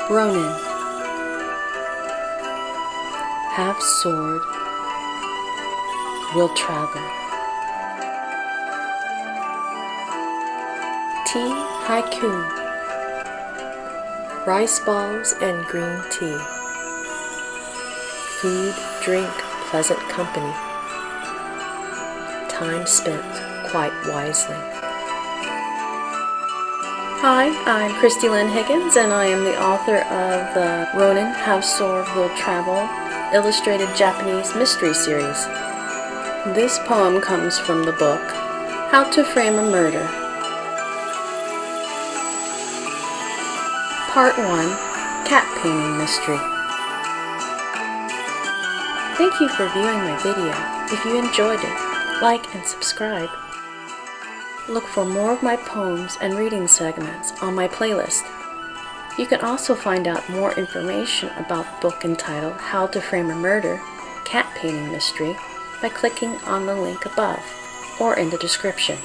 Ronin. Have sword, will travel. Tea Haiku. Rice balls and green tea. Food, drink, pleasant company. Time spent quite wisely. Hi, I'm Kristie Lynn Higgins, and I am the author of the Ronin, Have Sword, Will Travel illustrated Japanese mystery series. This poem comes from the book How to Frame a Murder. Part 1, Cat Painting Mystery. Thank you for viewing my video. If you enjoyed it, like and subscribe. Look for more of my poems and reading segments on my playlist. You can also find out more information about the book entitled How to Frame a Murder, Cat Painting Mystery by clicking on the link above or in the description.